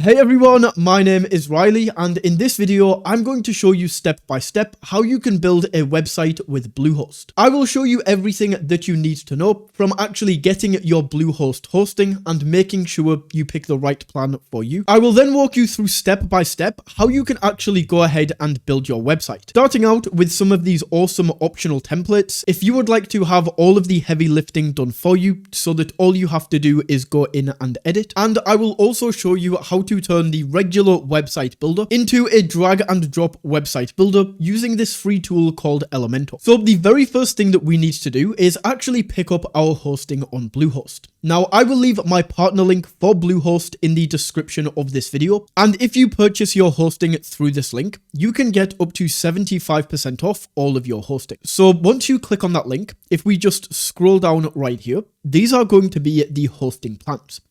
Hey everyone, my name is Riley, and in this video, I'm going to show you step by step how you can build a website with Bluehost. I will show you everything that you need to know from actually getting your Bluehost hosting and making sure you pick the right plan for you. I will then walk you through step by step how you can actually go ahead and build your website. Starting out with some of these awesome optional templates, if you would like to have all of the heavy lifting done for you so that all you have to do is go in and edit, and I will also show you how to turn the regular website builder into a drag and drop website builder using this free tool called Elementor. So the very first thing that we need to do is actually pick up our hosting on Bluehost. Now I will leave my partner link for Bluehost in the description of this video, and if you purchase your hosting through this link, you can get up to 75% off all of your hosting. So once you click on that link, if we just scroll down right here, these are going to be the hosting plans.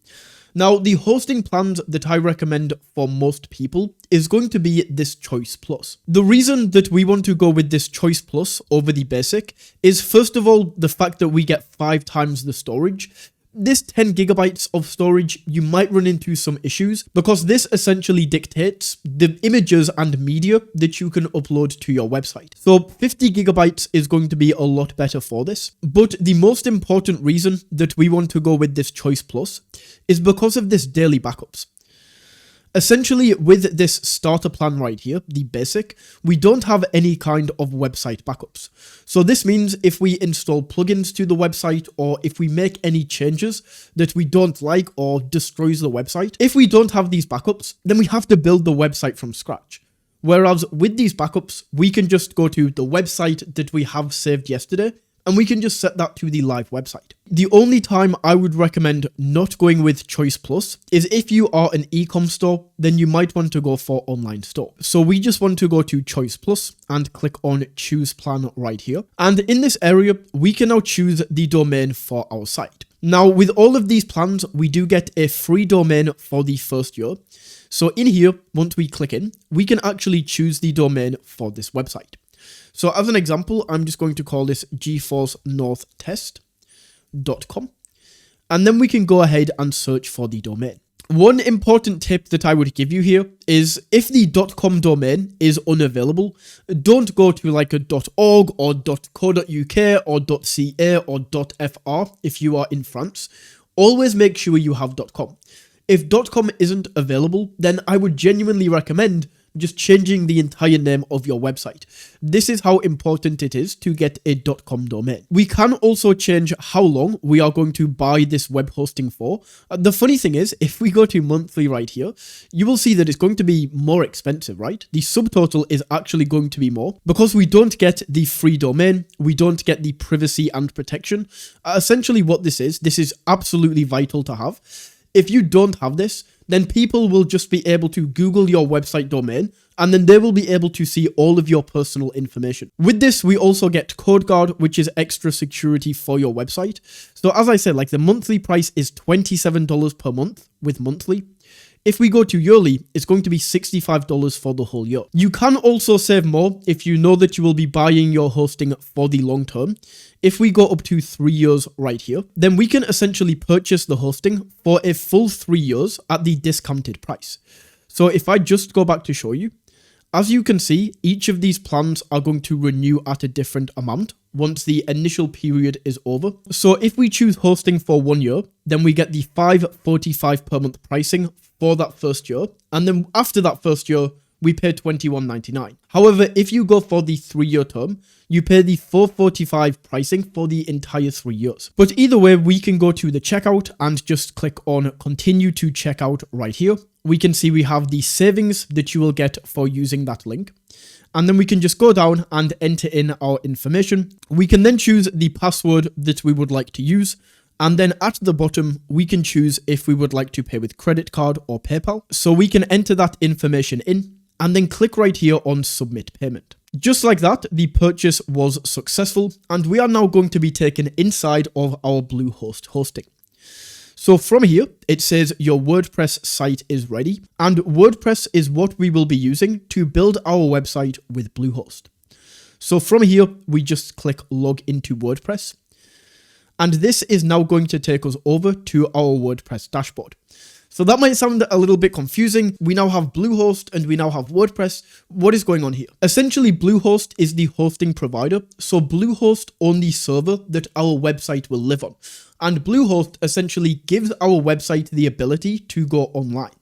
Now, the hosting plans that I recommend for most people is going to be this Choice Plus. The reason that we want to go with this Choice Plus over the basic is, first of all, the fact that we get 5 times the storage. This 10 gigabytes of storage, you might run into some issues because this essentially dictates the images and media that you can upload to your website. So 50 gigabytes is going to be a lot better for this. But the most important reason that we want to go with this Choice Plus is because of this daily backups. Essentially, with this starter plan right here, the basic, we don't have any kind of website backups. So this means if we install plugins to the website, or if we make any changes that we don't like or destroys the website, if we don't have these backups, then we have to build the website from scratch. Whereas with these backups, we can just go to the website that we have saved yesterday, and we can just set that to the live website. The only time I would recommend not going with Choice Plus is if you are an e-com store, then you might want to go for online store. So we just want to go to Choice Plus and click on Choose Plan right here. And in this area, we can now choose the domain for our site. Now, with all of these plans, we do get a free domain for the first year. So in here, once we click in, we can actually choose the domain for this website. So as an example, I'm just going to call this geforcenorthtest.com, and then we can go ahead and search for the domain. One important tip that I would give you here is if the .com domain is unavailable, don't go to like a .org or .co.uk or .ca or .fr if you are in France. Always make sure you have .com. If .com isn't available, then I would genuinely recommend just changing the entire name of your website. This is how important it is to get a .com domain. We can also change how long we are going to buy this web hosting for. The funny thing is, if we go to monthly right here, you will see that it's going to be more expensive, right? The subtotal is actually going to be more because we don't get the free domain, we don't get the privacy and protection. Essentially what this is absolutely vital to have. If you don't have this, then people will just be able to Google your website domain, and then they will be able to see all of your personal information. With this, we also get CodeGuard, which is extra security for your website. So as I said, like the monthly price is $27 per month with monthly. If we go to yearly, it's going to be $65 for the whole year. You can also save more if you know that you will be buying your hosting for the long term. If we go up to 3 years right here, then we can essentially purchase the hosting for a full 3 years at the discounted price. So if I just go back to show you, as you can see, each of these plans are going to renew at a different amount once the initial period is over. So if we choose hosting for 1 year, then we get the $5.45 per month pricing for that first year. And then after that first year, we pay $21.99. However, if you go for the 3-year term, you pay the $4.45 pricing for the entire 3 years. But either way, we can go to the checkout and just click on continue to checkout right here. We can see we have the savings that you will get for using that link. And then we can just go down and enter in our information. We can then choose the password that we would like to use. And then at the bottom, we can choose if we would like to pay with credit card or PayPal. So we can enter that information in and then click right here on submit payment. Just like that, the purchase was successful, and we are now going to be taken inside of our Bluehost hosting. So from here, it says your WordPress site is ready, and WordPress is what we will be using to build our website with Bluehost. So from here, we just click log into WordPress, and this is now going to take us over to our WordPress dashboard. So that might sound a little bit confusing. We now have Bluehost and we now have WordPress. What is going on here? Essentially, Bluehost is the hosting provider. So Bluehost owns the server that our website will live on. And Bluehost essentially gives our website the ability to go online.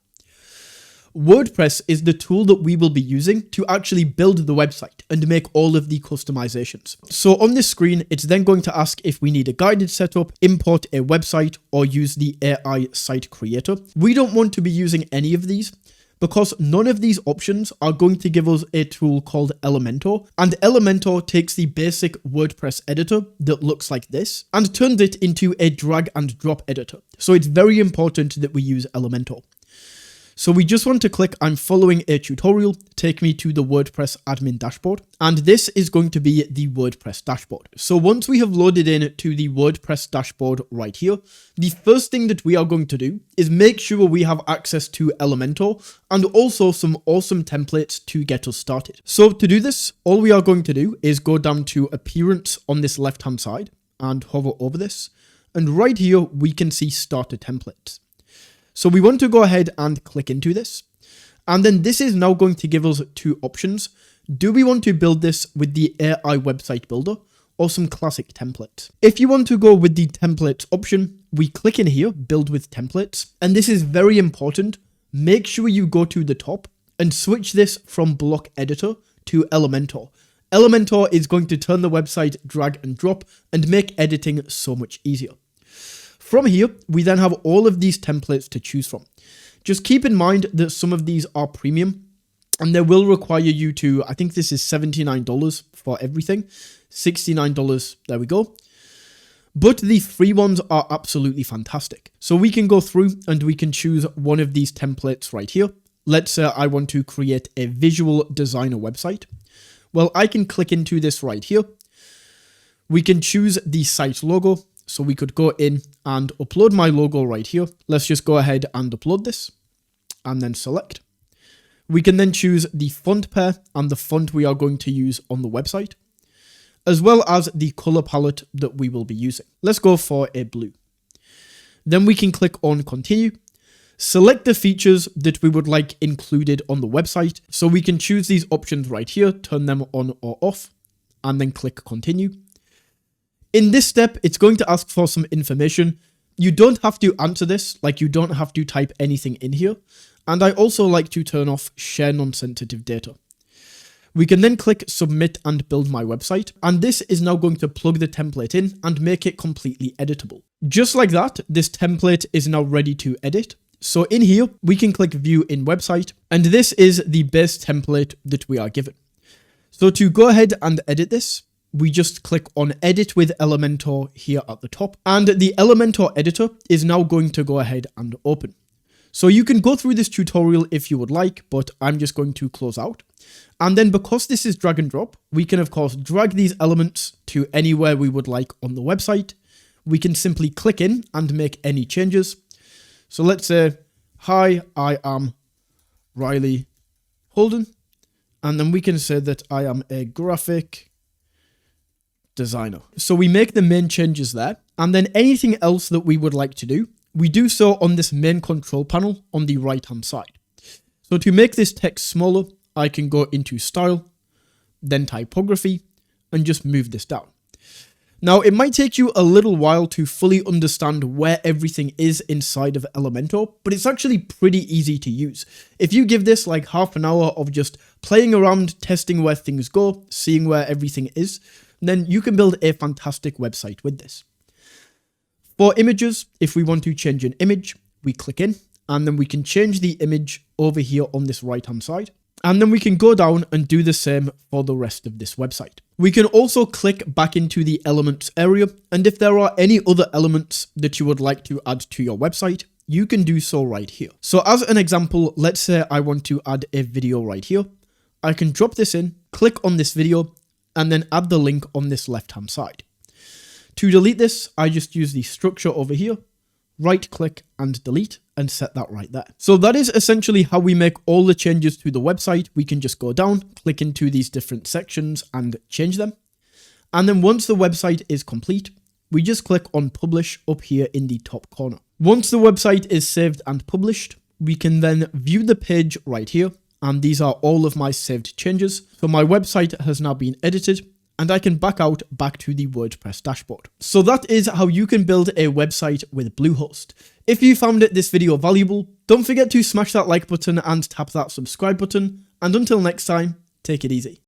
WordPress is the tool that we will be using to actually build the website and make all of the customizations. So on this screen, it's then going to ask if we need a guided setup, import a website, or use the AI site creator. We don't want to be using any of these because none of these options are going to give us a tool called Elementor. And Elementor takes the basic WordPress editor that looks like this and turns it into a drag and drop editor. So it's very important that we use Elementor. So we just want to click I'm following a tutorial, take me to the WordPress admin dashboard. And this is going to be the WordPress dashboard. So once we have loaded in to the WordPress dashboard right here, the first thing that we are going to do is make sure we have access to Elementor and also some awesome templates to get us started. So to do this, all we are going to do is go down to Appearance on this left-hand side and hover over this. And right here, we can see Starter Templates. So we want to go ahead and click into this. And then this is now going to give us two options. Do we want to build this with the AI website builder or some classic templates? If you want to go with the templates option, we click in here, build with templates. And this is very important. Make sure you go to the top and switch this from block editor to Elementor. Elementor is going to turn the website drag and drop and make editing so much easier. From here, we then have all of these templates to choose from. Just keep in mind that some of these are premium and they will require you to, I think this is $79 for everything, $69, there we go. But the free ones are absolutely fantastic. So we can go through and we can choose one of these templates right here. Let's say I want to create a visual designer website. Well, I can click into this right here. We can choose the site logo. So we could go in and upload my logo right here. Let's just go ahead and upload this and then select. We can then choose the font pair and the font we are going to use on the website, as well as the color palette that we will be using. Let's go for a blue. Then we can click on continue. Select the features that we would like included on the website. So we can choose these options right here, turn them on or off, and then click continue. In this step, it's going to ask for some information. You don't have to answer this, like you don't have to type anything in here. And I also like to turn off share non-sensitive data. We can then click submit and build my website. And this is now going to plug the template in and make it completely editable. Just like that, this template is now ready to edit. So in here, we can click view in website. And this is the base template that we are given. So to go ahead and edit this, we just click on edit with Elementor here at the top. And the Elementor editor is now going to go ahead and open. So you can go through this tutorial if you would like, but I'm just going to close out. And then because this is drag and drop, we can of course drag these elements to anywhere we would like on the website. We can simply click in and make any changes. So let's say, hi, I am Riley Holden. And then we can say that I am a graphic designer. So we make the main changes there, and then anything else that we would like to do, we do so on this main control panel on the right hand side. So to make this text smaller, I can go into style, then typography, and just move this down. Now it might take you a little while to fully understand where everything is inside of Elementor, but it's actually pretty easy to use. If you give this like half an hour of just playing around, testing where things go, seeing where everything is, then you can build a fantastic website with this. For images, if we want to change an image, we click in and then we can change the image over here on this right hand side. And then we can go down and do the same for the rest of this website. We can also click back into the elements area. And if there are any other elements that you would like to add to your website, you can do so right here. So as an example, let's say I want to add a video right here. I can drop this in, click on this video, and then add the link on this left-hand side. To delete this, I just use the structure over here, right-click and delete, and set that right there. So that is essentially how we make all the changes to the website. We can just go down, click into these different sections and change them. And then once the website is complete, we just click on publish up here in the top corner. Once the website is saved and published, we can then view the page right here. And these are all of my saved changes. So my website has now been edited and I can back to the WordPress dashboard. So that is how you can build a website with Bluehost. If you found this video valuable, don't forget to smash that like button and tap that subscribe button. And until next time, take it easy.